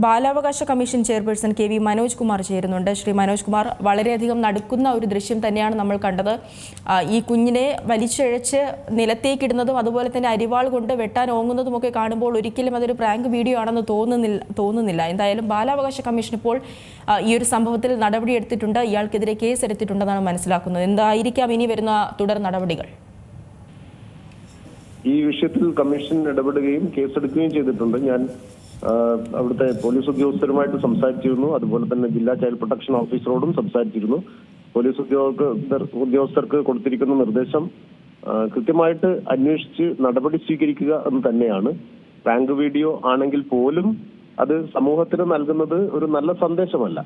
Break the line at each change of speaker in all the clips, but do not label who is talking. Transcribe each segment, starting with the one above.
ബാലാവകാശ commission chairperson K V. Manoj Kumar ചേരുന്നുണ്ട്. ശ്രീ മനോജ് കുമാർ, വളരെയധികം നടുക്കുന്ന ഒരു ദൃശ്യം തന്നെയാണ് നമ്മൾ കണ്ടത്. ഈ കുഞ്ഞിനെ വലിച്ചിഴച്ച് നിലത്തേക്കിടുന്നതും അതുപോലെ തന്നെ അരിവാൾ കൊണ്ട് വെട്ടാൻ ഓങ്ങുന്നതുമൊക്കെ കാണുമ്പോൾ ഒരിക്കലും അതൊരു പ്രാങ്ക് വീഡിയോ ആണെന്ന് തോന്നുന്നില്ല. എന്തായാലും ബാലാവകാശ കമ്മീഷൻ ഇപ്പോൾ ഈ ഒരു സംഭവത്തിൽ നടപടിയെടുത്തിട്ടുണ്ട്. ഇയാൾക്കെതിരെ കേസ് എടുത്തിട്ടുണ്ടെന്നാണ് മനസ്സിലാക്കുന്നത്. എന്തായിരിക്കാം ഇനി വരുന്ന തുടർ നടപടികൾ?
ഈ വിഷയത്തിൽ കമ്മീഷൻ ഇടപെടുകയും കേസെടുക്കുകയും ചെയ്തിട്ടുണ്ട്. ഞാൻ അവിടുത്തെ പോലീസ് ഉദ്യോഗസ്ഥരുമായിട്ട് സംസാരിച്ചിരുന്നു. അതുപോലെ തന്നെ ജില്ലാ ചൈൽഡ് പ്രൊട്ടക്ഷൻ ഓഫീസറോടും സംസാരിച്ചിരുന്നു. പോലീസ് ഉദ്യോഗസ്ഥർക്ക് കൊടുത്തിരിക്കുന്ന നിർദ്ദേശം കൃത്യമായിട്ട് അന്വേഷിച്ച് നടപടി സ്വീകരിക്കുക എന്ന് തന്നെയാണ്. പ്രാങ്ക് വീഡിയോ ആണെങ്കിൽ പോലും അത് സമൂഹത്തിന് നൽകുന്നത് ഒരു നല്ല സന്ദേശമല്ല.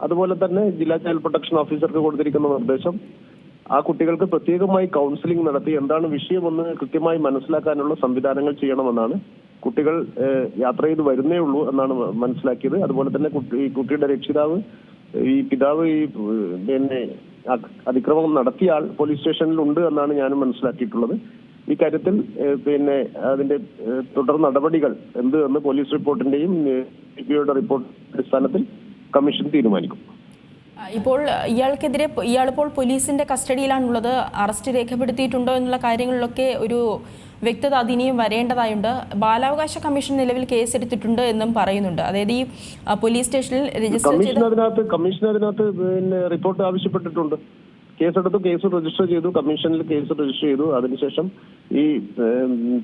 അതുപോലെ തന്നെ ജില്ലാ ചൈൽഡ് പ്രൊട്ടക്ഷൻ ഓഫീസർക്ക് കൊടുത്തിരിക്കുന്ന നിർദ്ദേശം ആ കുട്ടികൾക്ക് പ്രത്യേകമായി കൗൺസിലിംഗ് നടത്തി എന്താണ് വിഷയമെന്ന് കൃത്യമായി മനസ്സിലാക്കാനുള്ള സംവിധാനങ്ങൾ ചെയ്യണമെന്നാണ്. കുട്ടികൾ യാത്ര ചെയ്ത് വരുന്നേ ഉള്ളൂ എന്നാണ് മനസ്സിലാക്കിയത്. അതുപോലെ തന്നെ കുട്ടിയുടെ രക്ഷിതാവ് പിതാവ് പിന്നെ അതിക്രമം നടത്തിയ ആൾ പോലീസ് സ്റ്റേഷനിൽ ഉണ്ട് എന്നാണ് ഞാനും മനസ്സിലാക്കിയിട്ടുള്ളത്. ഈ കാര്യത്തിൽ പിന്നെ അതിന്റെ തുടർ നടപടികൾ എന്ത് എന്ന് പോലീസ് റിപ്പോർട്ടിന്റെയും സിപിഐയുടെ റിപ്പോർട്ടിന്റെ അടിസ്ഥാനത്തിൽ കമ്മീഷൻ തീരുമാനിക്കും.
ഇപ്പോൾ ഇയാളിപ്പോൾ പോലീസിന്റെ കസ്റ്റഡിയിലാണുള്ളത്. അറസ്റ്റ് രേഖപ്പെടുത്തിയിട്ടുണ്ടോ എന്നുള്ള കാര്യങ്ങളിലൊക്കെ ഒരു വ്യക്തത അതിനിയും വരേണ്ടതായുണ്ട്. ബാലാവകാശ കമ്മീഷൻ നിലവിൽ കേസെടുത്തിട്ടുണ്ട് എന്നും പറയുന്നുണ്ട്. അതായത് ഈ പോലീസ് സ്റ്റേഷനിൽ രജിസ്റ്റർ
കമ്മീഷൻ അതിനകത്ത് പിന്നെ റിപ്പോർട്ട് ആവശ്യപ്പെട്ടിട്ടുണ്ട്. കേസെടുത്തു, കേസ് രജിസ്റ്റർ ചെയ്തു, കമ്മീഷനിൽ കേസ് രജിസ്റ്റർ ചെയ്തു. അതിനുശേഷം ഈ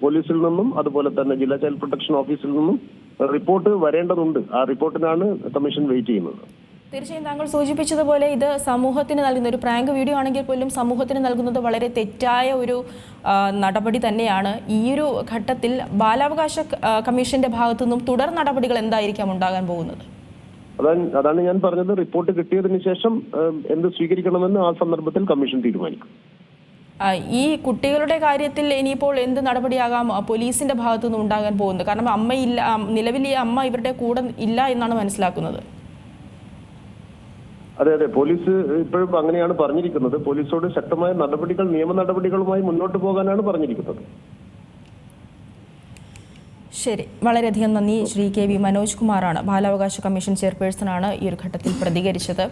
പോലീസിൽ നിന്നും അതുപോലെ തന്നെ ജില്ലാ ചൈൽഡ് പ്രൊട്ടക്ഷൻ ഓഫീസിൽ നിന്നും റിപ്പോർട്ട് വരേണ്ടതുണ്ട്. ആ റിപ്പോർട്ടിനാണ് കമ്മീഷൻ വെയിറ്റ് ചെയ്യുന്നത്.
തീർച്ചയായും താങ്കൾ സൂചിപ്പിച്ചതുപോലെ ഇത് സമൂഹത്തിന് നൽകുന്ന ഒരു പ്രാങ്ക് വീഡിയോ ആണെങ്കിൽ പോലും സമൂഹത്തിന് നൽകുന്നത് വളരെ തെറ്റായ ഒരു നടപടി തന്നെയാണ്. ഈ ഒരു ഘട്ടത്തിൽ ബാലാവകാശ കമ്മീഷന്റെ ഭാഗത്തു നിന്നും തുടർ നടപടികൾ എന്തായിരിക്കാം ഉണ്ടാകാൻ പോകുന്നത്?
അതാണ് ഞാൻ പറഞ്ഞത്. റിപ്പോർട്ട് കിട്ടിയതിനു ശേഷം എന്ത് സ്വീകരിക്കണമെന്ന് ആ സന്ദർഭത്തിൽ കമ്മീഷൻ തീരുമാനിക്കും.
ഈ കുട്ടികളുടെ കാര്യത്തിൽ ഇനിയിപ്പോൾ എന്ത് നടപടിയാകാം പോലീസിന്റെ ഭാഗത്തു നിന്നും ഉണ്ടാകാൻ പോകുന്നത്? കാരണം അമ്മയില്ല, നിലവിൽ ഈ അമ്മ ഇവരുടെ കൂടെ ഇല്ല എന്നാണ് മനസ്സിലാക്കുന്നത്.
അതെ, പോലീസ് ഇപ്പോഴും അങ്ങനെയാണ് പറഞ്ഞിരിക്കുന്നത്. പോലീസോട് ശക്തമായ നടപടികൾ, നിയമ നടപടികളുമായി മുന്നോട്ട് പോകാനാണ് പറഞ്ഞിരിക്കുന്നത്.
ശരി, വളരെയധികം നന്ദി. ശ്രീ കെ.വി. മനോജ് കുമാറാണ്, ബാലാവകാശ കമ്മീഷൻ ചെയർപേഴ്സണാണ് ഈ ഒരു ഘട്ടത്തിൽ പ്രതികരിച്ചത്.